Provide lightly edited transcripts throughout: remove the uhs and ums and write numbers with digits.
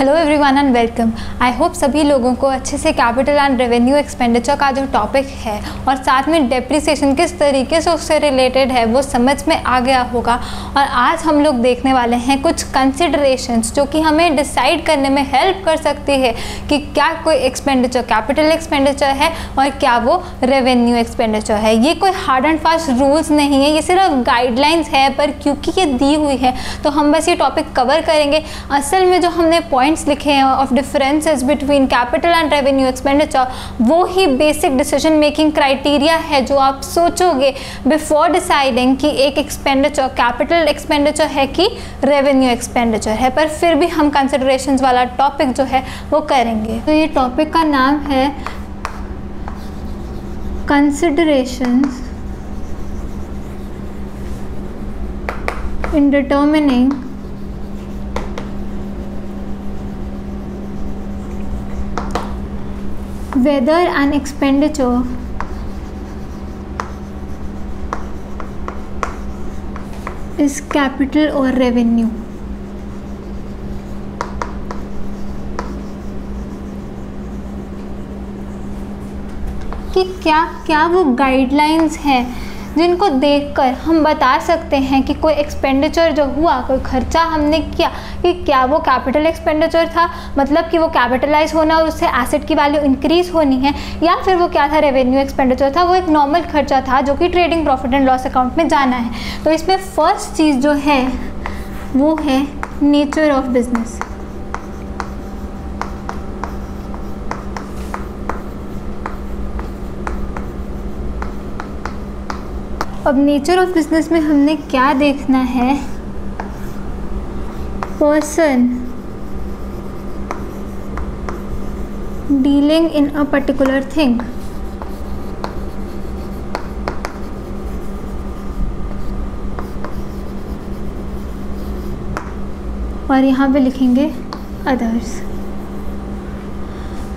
Hello everyone and welcome. I hope सभी लोगों को अच्छे से कैपिटल एंड रेवेन्यू एक्सपेंडिचर का जो टॉपिक है और साथ में डेप्रिसिएशन किस तरीके से उससे रिलेटेड है वो समझ में आ गया होगा। और आज हम लोग देखने वाले हैं कुछ कंसिडरेशंस जो कि हमें डिसाइड करने में हेल्प कर सकती है कि क्या कोई एक्सपेंडिचर कैपिटल एक्सपेंडिचर है और क्या वो रेवेन्यू एक्सपेंडिचर है। ये कोई हार्ड एंड फास्ट रूल्स नहीं है, ये सिर्फ गाइडलाइंस है, पर क्योंकि ये दी हुई है तो हम बस ये टॉपिक कवर करेंगे। असल में जो हमने पॉइंट्स लिखे हैं of differences between capital and revenue expenditure, वो ही बेसिक डिसीजन मेकिंग क्राइटेरिया है जो आप सोचोगे बिफोर डिसाइडिंग कि एक एक्सपेंडिचर कैपिटल एक्सपेंडिचर है कि रेवेन्यू एक्सपेंडिचर है। पर फिर भी हम कंसिडरेशंस वाला टॉपिक जो है वो करेंगे। तो ये टॉपिक का नाम है considerations in determining whether an expenditure is capital or revenue। कि क्या वो गाइडलाइंस हैं जिनको देखकर हम बता सकते हैं कि कोई एक्सपेंडिचर जो हुआ, कोई खर्चा हमने किया, कि क्या वो कैपिटल एक्सपेंडिचर था, मतलब कि वो कैपिटलाइज होना और उससे एसेट की वैल्यू इंक्रीज होनी है, या फिर वो क्या था रेवेन्यू एक्सपेंडिचर था, वो एक नॉर्मल खर्चा था जो कि trading profit and loss account में जाना है। तो इसमें फर्स्ट चीज़ जो है वो है नेचर ऑफ बिजनेस। अब नेचर ऑफ बिजनेस में हमने क्या देखना है, person dealing in a particular thing. और यहाँ पे लिखेंगे अदर्स।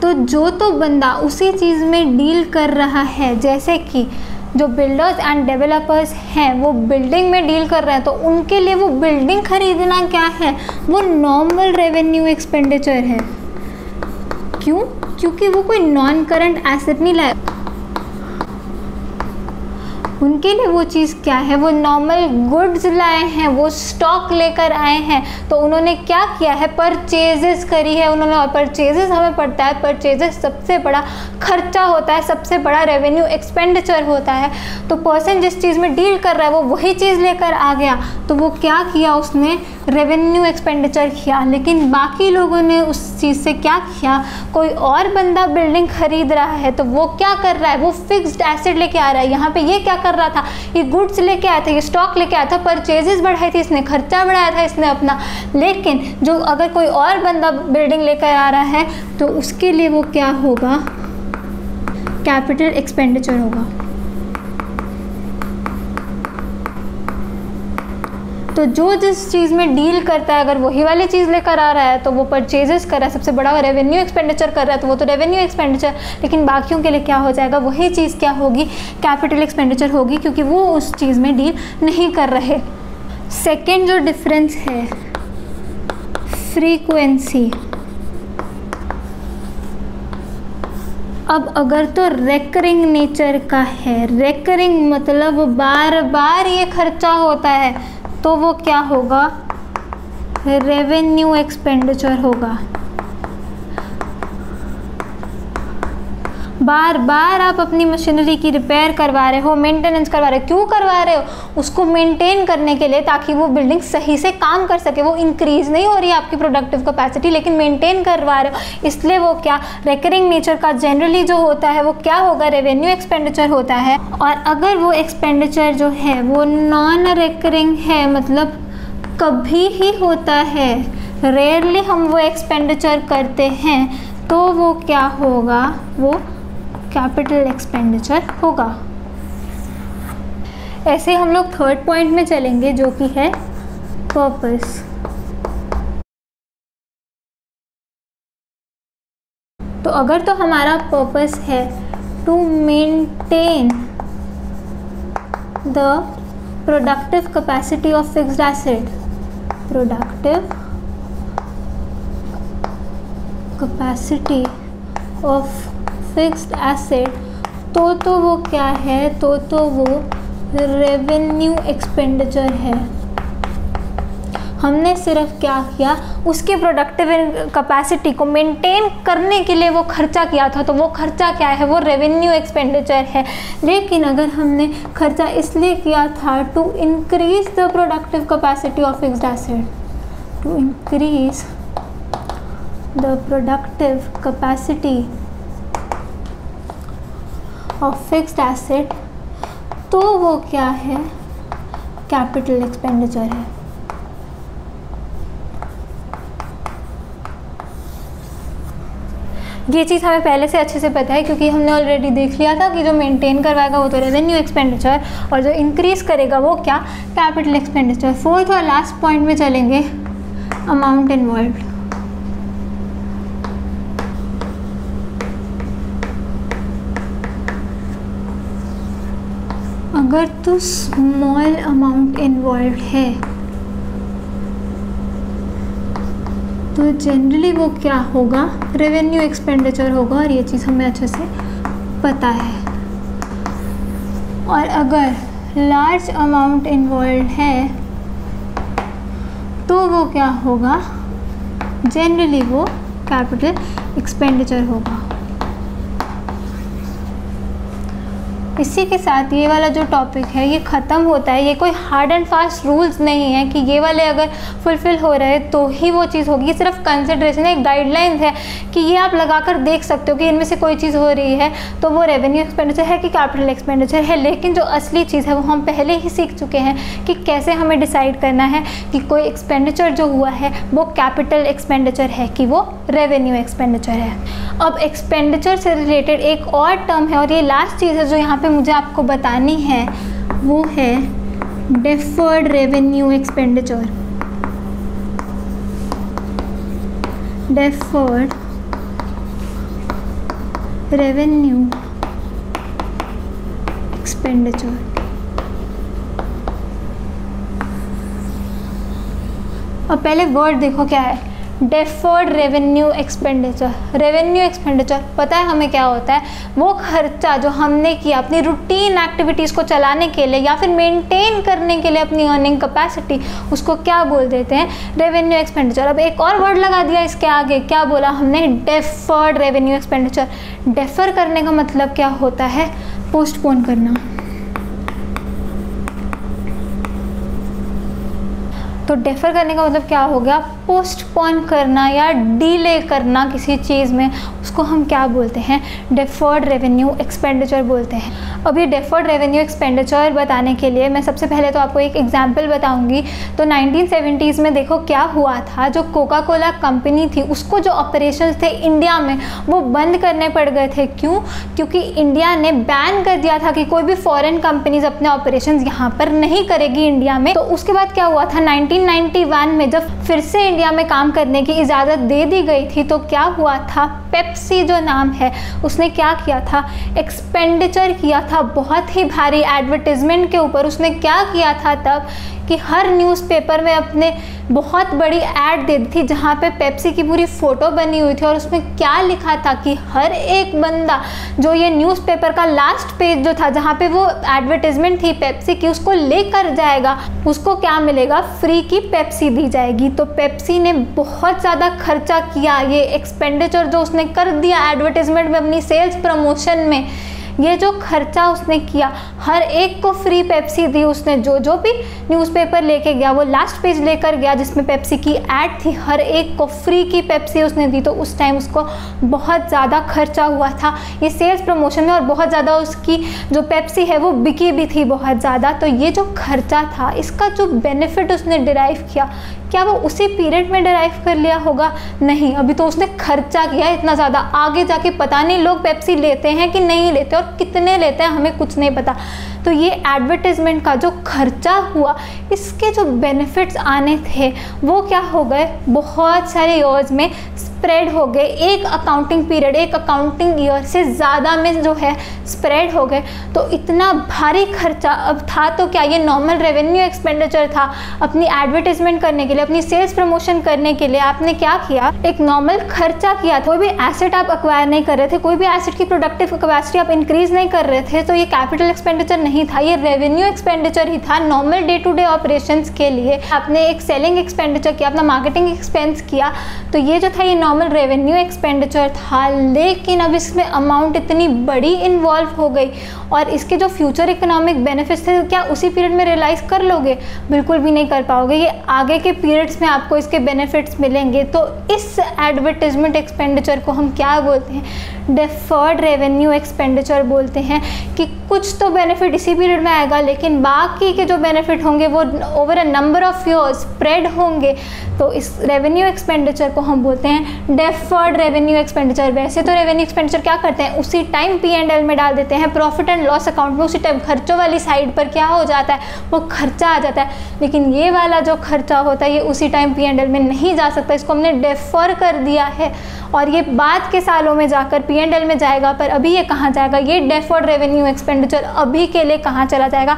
तो बंदा उसी चीज़ में डील कर रहा है, जैसे कि जो बिल्डर्स एंड डेवलपर्स हैं वो बिल्डिंग में डील कर रहे हैं, तो उनके लिए वो बिल्डिंग खरीदना क्या है, वो नॉर्मल रेवेन्यू एक्सपेंडिचर है। क्यों? क्योंकि वो कोई नॉन करंट एसेट नहीं लाए, उनके लिए वो चीज़ क्या है, वो नॉर्मल गुड्स लाए हैं, वो स्टॉक लेकर आए हैं। तो उन्होंने क्या किया है, परचेजेस करी है उन्होंने। और परचेजेस हमें पड़ता है, परचेजेस सबसे बड़ा खर्चा होता है, सबसे बड़ा रेवेन्यू एक्सपेंडिचर होता है। तो पर्सन जिस चीज़ में डील कर रहा है वो वही चीज़ लेकर आ गया, तो वो क्या किया, उसने रेवेन्यू एक्सपेंडिचर किया। लेकिन बाकी लोगों ने उस चीज़ से क्या किया, कोई और बंदा बिल्डिंग खरीद रहा है तो वो क्या कर रहा है, वो फिक्स्ड एसेट लेके आ रहा है। यहाँ पे ये क्या कर रहा था, ये गुड्स लेके आया था, ये स्टॉक लेके आया था, परचेजेस बढ़ाई थी इसने, खर्चा बढ़ाया था इसने अपना। लेकिन जो अगर कोई और बंदा बिल्डिंग लेकर आ रहा है तो उसके लिए वो क्या होगा, कैपिटल एक्सपेंडिचर होगा। तो जो जिस चीज़ में डील करता है, अगर वही वाली चीज़ लेकर आ रहा है तो वो परचेजेस कर रहा है, सबसे बड़ा रेवेन्यू एक्सपेंडिचर कर रहा है, तो वो तो रेवेन्यू एक्सपेंडिचर। लेकिन बाकियों के लिए क्या हो जाएगा, वही चीज़ क्या होगी, कैपिटल एक्सपेंडिचर होगी, क्योंकि वो उस चीज़ में डील नहीं कर रहे। सेकेंड जो डिफरेंस है, फ्रीक्वेंसी। अब अगर तो रेकरिंग नेचर का है, रेकरिंग मतलब बार बार ये खर्चा होता है, तो वो क्या होगा, रेवेन्यू एक्सपेंडिचर होगा। बार बार आप अपनी मशीनरी की रिपेयर करवा रहे हो, मेंटेनेंस करवा रहे हो, क्यों करवा रहे हो, उसको मेंटेन करने के लिए, ताकि वो बिल्डिंग सही से काम कर सके। वो इंक्रीज नहीं हो रही है आपकी प्रोडक्टिव कैपेसिटी, लेकिन मेंटेन करवा रहे हो, इसलिए वो क्या, रेकरिंग नेचर का जनरली जो होता है वो क्या होगा, रेवेन्यू एक्सपेंडिचर होता है। और अगर वो एक्सपेंडिचर जो है वो नॉन रेकरिंग है, मतलब कभी ही होता है, रेयरली हम वो एक्सपेंडिचर करते हैं, तो वो क्या होगा, वो कैपिटल एक्सपेंडिचर होगा। ऐसे हम लोग थर्ड पॉइंट में चलेंगे जो कि है पर्पस। तो अगर तो हमारा पर्पस है to maintain the productive capacity of fixed asset, productive capacity of fixed asset, तो वो क्या है, तो वो रेवेन्यू एक्सपेंडिचर है। हमने सिर्फ क्या किया, उसकी प्रोडक्टिव कैपेसिटी को मेंटेन करने के लिए वो खर्चा किया था, तो वो खर्चा क्या है, वो रेवेन्यू एक्सपेंडिचर है। लेकिन अगर हमने खर्चा इसलिए किया था to increase the productive capacity of fixed asset, to increase the productive capacity of fixed asset, तो वो क्या है, कैपिटल एक्सपेंडिचर है। ये चीज़ हमें पहले से अच्छे से पता है क्योंकि हमने ऑलरेडी देख लिया था कि जो मेंटेन करवाएगा वो तो रेवेन्यू एक्सपेंडिचर और जो इंक्रीज करेगा वो क्या, कैपिटल एक्सपेंडिचर। फोर्थ और लास्ट पॉइंट में चलेंगे, अमाउंट इन्वॉल्व्ड। अगर तो स्मॉल अमाउंट इन्वॉल्व है तो जनरली वो क्या होगा, रेवेन्यू एक्सपेंडिचर होगा, और ये चीज़ हमें अच्छे से पता है। और अगर लार्ज अमाउंट इन्वॉल्व है तो वो क्या होगा, जनरली वो कैपिटल एक्सपेंडिचर होगा। इसी के साथ ये वाला जो टॉपिक है ये ख़त्म होता है। ये कोई हार्ड एंड फास्ट रूल्स नहीं है कि ये वाले अगर फुलफ़िल हो रहे हैं तो ही वो चीज़ होगी, सिर्फ कंसिड्रेशन है, एक गाइडलाइंस है कि ये आप लगाकर देख सकते हो कि इनमें से कोई चीज़ हो रही है तो वो रेवेन्यू एक्सपेंडिचर है कि कैपिटल एक्सपेंडिचर है। लेकिन जो असली चीज़ है वो हम पहले ही सीख चुके हैं कि कैसे हमें डिसाइड करना है कि कोई एक्सपेंडिचर जो हुआ है वो कैपिटल एक्सपेंडिचर है कि वो रेवेन्यू एक्सपेंडिचर है। अब एक्सपेंडिचर से रिलेटेड एक और टर्म है और ये लास्ट चीज़ है जो यहाँ पे मुझे आपको बतानी है, वो है deferred revenue expenditure. Deferred revenue expenditure. और पहले वर्ड देखो क्या है, deferred revenue expenditure. Revenue expenditure पता है हमें क्या होता है, वो खर्चा जो हमने किया अपनी रूटीन एक्टिविटीज़ को चलाने के लिए या फिर मेंटेन करने के लिए अपनी अर्निंग कैपेसिटी, उसको क्या बोल देते हैं, रेवेन्यू एक्सपेंडिचर। अब एक और वर्ड लगा दिया इसके आगे, क्या बोला हमने, डेफर्ड रेवेन्यू एक्सपेंडिचर। डेफर करने का मतलब क्या होता है, पोस्टपोन करना। तो डेफर करने का मतलब क्या हो गया, पोस्टपोन करना या डिले करना किसी चीज़ में, उसको हम क्या बोलते हैं, डेफर्ड रेवेन्यू एक्सपेंडिचर बोलते हैं। अब ये डेफर्ड रेवेन्यू एक्सपेंडिचर बताने के लिए मैं सबसे पहले तो आपको एक एग्जांपल बताऊंगी। तो 1970s में देखो क्या हुआ था, जो कोका कोला कंपनी थी उसको जो ऑपरेशंस थे इंडिया में वो बंद करने पड़ गए थे। क्यों, क्योंकि इंडिया ने बैन कर दिया था कि कोई भी फॉरेन कंपनीज अपने ऑपरेशंस यहाँ पर नहीं करेगी इंडिया में। तो उसके बाद क्या हुआ था, 1991 में जब फिर से इंडिया में काम करने की इजाज़त दे दी गई थी तो क्या हुआ था, पेप्सी जो नाम है उसने क्या किया था, एक्सपेंडिचर किया था बहुत ही भारी एडवर्टीजमेंट के ऊपर। उसने क्या किया था तब कि हर न्यूज़पेपर में अपने बहुत बड़ी ऐड दे दी थी जहाँ पे पेप्सी की पूरी फ़ोटो बनी हुई थी और उसमें क्या लिखा था कि हर एक बंदा जो ये न्यूज़पेपर का लास्ट पेज जो था जहाँ पे वो एडवर्टीजमेंट थी पेप्सी की, उसको लेकर जाएगा, उसको क्या मिलेगा, फ्री की पेप्सी दी जाएगी। तो पेप्सी ने बहुत ज़्यादा खर्चा किया, ये एक्सपेंडिचर जो उसने कर दिया एडवर्टीजमेंट में अपनी सेल्स प्रमोशन में, ये जो खर्चा उसने किया, हर एक को फ्री पेप्सी दी उसने। जो भी न्यूज़पेपर लेके गया वो लास्ट पेज लेकर गया जिसमें पेप्सी की ऐड थी, हर एक को फ्री की पेप्सी उसने दी। तो उस टाइम उसको बहुत ज़्यादा खर्चा हुआ था ये सेल्स प्रमोशन में और बहुत ज़्यादा उसकी जो पेप्सी है वो बिकी भी थी बहुत ज़्यादा। तो ये जो खर्चा था इसका जो बेनिफिट उसने डिराइव किया, क्या वो उसी पीरियड में डिराइव कर लिया होगा, नहीं, अभी तो उसने खर्चा किया इतना ज़्यादा, आगे जाके पता नहीं लोग पेप्सी लेते हैं कि नहीं लेते और कितने लेते हैं हमें कुछ नहीं पता। तो ये एडवर्टाइजमेंट का जो खर्चा हुआ, इसके जो बेनिफिट्स आने थे वो क्या हो गए, बहुत सारे ईयर्स में स्प्रेड हो गए, एक अकाउंटिंग पीरियड, एक अकाउंटिंग ईयर से ज़्यादा में जो है स्प्रेड हो गए, तो इतना भारी खर्चा अब था तो क्या ये नॉर्मल रेवेन्यू एक्सपेंडिचर था? अपनी एडवर्टाइजमेंट करने के लिए, अपनी सेल्स प्रमोशन करने के लिए आपने क्या किया? एक नॉर्मल खर्चा किया था। कोई भी एसेट आप एक्वायर नहीं कर रहे थे, कोई भी एसेट की प्रोडक्टिव कैपेसिटी आप इंक्रीज नहीं कर रहे थे, तो ये कैपिटल एक्सपेंडिचर नहीं था, ये रेवेन्यू एक्सपेंडिचर ही था normal day to day operations के लिए। आपने एक सेलिंग एक्सपेंडिचर किया, अपना मार्केटिंग एक्सपेंस किया, तो ये जो था ये नॉर्मल रेवेन्यू एक्सपेंडिचर था। लेकिन अब इसमें अमाउंट इतनी बड़ी इन्वॉल्व हो गई और इसके जो फ्यूचर इकोनॉमिक बेनिफिट्स थे क्या उसी पीरियड में रियलाइज़ कर लोगे? बिल्कुल भी नहीं कर पाओगे, ये आगे के पीरियड्स में आपको इसके बेनिफिट्स मिलेंगे। तो इस एडवर्टाइजमेंट एक्सपेंडिचर को हम क्या बोलते हैं? डेफर्ड रेवेन्यू एक्सपेंडिचर बोलते हैं कि कुछ तो बेनिफिट इसी पीरियड में आएगा लेकिन बाकी के जो बेनिफिट होंगे वो over a number of years spread होंगे। तो इस रेवेन्यू एक्सपेंडिचर को हम बोलते हैं डेफर्ड रेवेन्यू एक्सपेंडिचर। वैसे तो रेवेन्यू एक्सपेंडिचर क्या करते हैं, उसी टाइम P&L में डाल देते हैं, प्रॉफिट एंड लॉस अकाउंट में उसी टाइम खर्चों वाली साइड पर क्या हो जाता है, वो खर्चा आ जाता है। लेकिन ये वाला जो खर्चा होता है ये उसी टाइम P&L में नहीं जा सकता, इसको हमने डेफर कर दिया है और ये बाद के सालों में जाकर P&L में जाएगा। पर अभी ये कहाँ जाएगा? ये डेफर्ड रेवेन्यू एक्सपेंडिचर अभी के लिए कहाँ चला जाएगा?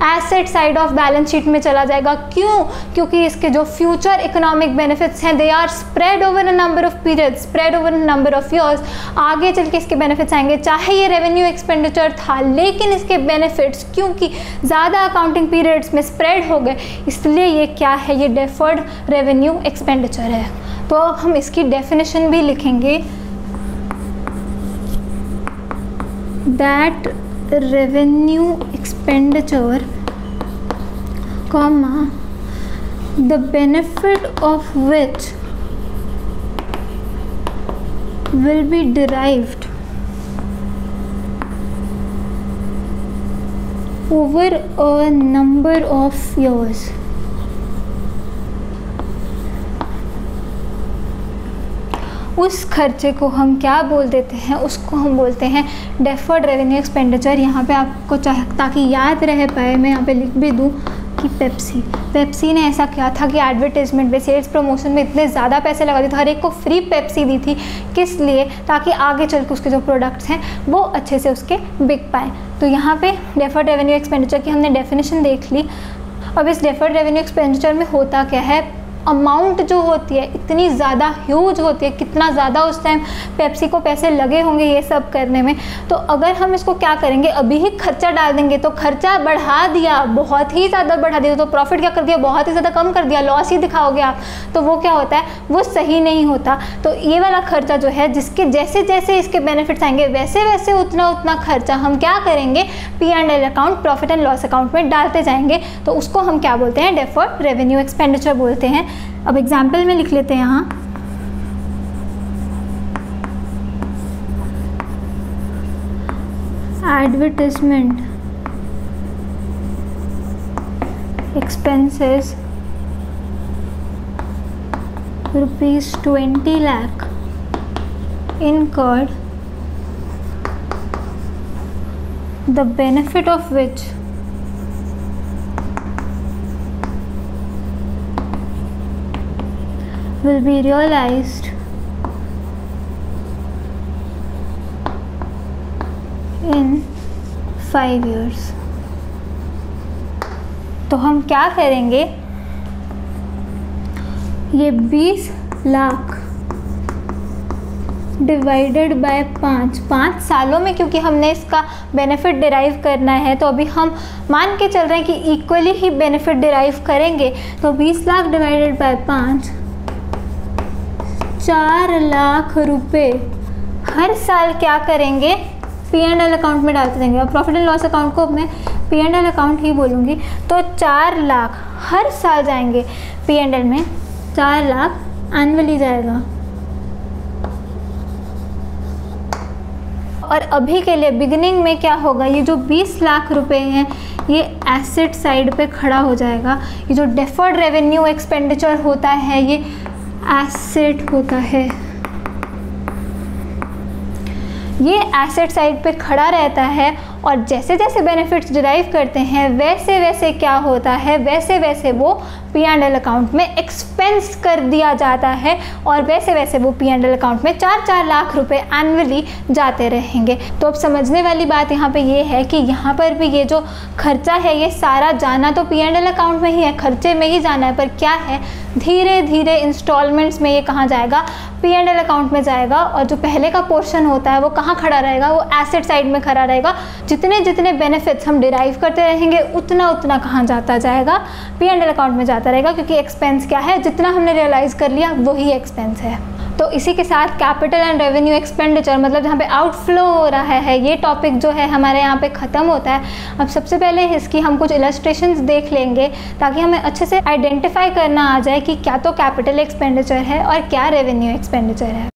Asset side of balance sheet में चला जाएगा। क्यों? क्योंकि इसके जो फ्यूचर इकोनॉमिक बेनिफिट्स हैं they are spread over a number of period, spread over a number of years. आगे चल के इसके बेनिफिट्स आएंगे, चाहे ये रेवेन्यू एक्सपेंडिचर था लेकिन इसके बेनिफिट्स क्योंकि ज़्यादा अकाउंटिंग पीरियड्स में स्प्रेड हो गए, इसलिए ये क्या है? ये डेफर्ड रेवेन्यू एक्सपेंडिचर है। तो अब हम इसकी डेफिनेशन भी लिखेंगे, that revenue expenditure comma the benefit of which will be derived over a number of years. उस खर्चे को हम क्या बोल देते हैं? उसको हम बोलते हैं डेफर्ड रेवेन्यू एक्सपेंडिचर। यहाँ पे आपको चाहे ताकि याद रह पाए मैं यहाँ पे लिख भी दूँ कि पेप्सी ने ऐसा किया था कि एडवर्टाइजमेंट में, सेल्स प्रमोशन में इतने ज़्यादा पैसे लगा दिए थे, हर एक को फ्री पेप्सी दी थी। किस लिए? ताकि आगे चल के उसके जो प्रोडक्ट्स हैं वो अच्छे से उसके बिक पाएँ। तो यहाँ पे डेफर्ड रेवेन्यू एक्सपेंडिचर की हमने डेफिनेशन देख ली। अब इस डेफर्ड रेवेन्यू एक्सपेंडिचर में होता क्या है, अमाउंट जो होती है इतनी ज़्यादा ह्यूज होती है, कितना ज़्यादा उस टाइम पेप्सी को पैसे लगे होंगे ये सब करने में। तो अगर हम इसको क्या करेंगे, अभी ही खर्चा डाल देंगे तो खर्चा बढ़ा दिया, बहुत ही ज़्यादा बढ़ा दिया, तो प्रॉफिट क्या कर दिया, बहुत ही ज़्यादा कम कर दिया, लॉस ही दिखाओगे आप, तो वो क्या होता है, वो सही नहीं होता। तो ये वाला खर्चा जो है, जिसके जैसे जैसे इसके बेनिफिट्स आएंगे वैसे वैसे उतना उतना खर्चा हम क्या करेंगे, P&L account, profit and loss account में डालते जाएंगे। तो उसको हम क्या बोलते हैं, डेफर्ड रेवेन्यू एक्सपेंडिचर बोलते हैं। अब एग्जाम्पल में लिख लेते हैं यहाँ, advertisement expenses ₹20 lakh incurred, the benefit of which will be realized in 5 years। तो हम क्या करेंगे, ये 20 लाख डिवाइडेड बाय 5 सालों में, क्योंकि हमने इसका बेनिफिट डिराइव करना है तो अभी हम मान के चल रहे हैं कि इक्वली ही बेनिफिट डिराइव करेंगे। तो 20 लाख डिवाइडेड बाय 5, 4 लाख रुपए हर साल क्या करेंगे, P&L अकाउंट में डालते जाएंगे। और प्रॉफिट एंड लॉस अकाउंट को मैं P&L अकाउंट ही बोलूँगी। तो 4 लाख हर साल जाएंगे P&L में, 4 लाख एनुअली जाएगा। और अभी के लिए बिगिनिंग में क्या होगा, ये जो 20 लाख रुपए हैं ये एसेट साइड पे खड़ा हो जाएगा। ये जो डेफर्ड रेवेन्यू एक्सपेंडिचर होता है ये एसेट होता है, ये एसेट साइड पे खड़ा रहता है। और जैसे जैसे बेनिफिट्स डिराइव करते हैं वैसे वैसे क्या होता है, वैसे वैसे वो P&L अकाउंट में एक्सपेंस कर दिया जाता है और वैसे वैसे वो P&L अकाउंट में 4-4 लाख रुपए एनुअली जाते रहेंगे। तो अब समझने वाली बात यहाँ पे ये है कि यहाँ पर भी ये जो खर्चा है ये सारा जाना तो P&L अकाउंट में ही है, खर्चे में ही जाना है, पर क्या है धीरे धीरे इंस्टॉलमेंट्स में ये कहाँ जाएगा, P&L अकाउंट में जाएगा। और जो पहले का पोर्शन होता है वो कहाँ खड़ा रहेगा, वो एसेट साइड में खड़ा रहेगा। जितने जितने बेनिफिट्स हम डिराइव करते रहेंगे उतना उतना कहाँ जाता जाएगा, P&L अकाउंट में जाता रहेगा, क्योंकि एक्सपेंस क्या है, जितना हमने रियलाइज़ कर लिया वही एक्सपेंस है। तो इसी के साथ कैपिटल एंड रेवेन्यू एक्सपेंडिचर मतलब जहाँ पे आउटफ्लो हो रहा है ये टॉपिक जो है हमारे यहाँ पे ख़त्म होता है। अब सबसे पहले इसकी हम कुछ इलस्ट्रेशंस देख लेंगे ताकि हमें अच्छे से आइडेंटिफाई करना आ जाए कि क्या तो कैपिटल एक्सपेंडिचर है और क्या रेवेन्यू एक्सपेंडिचर है।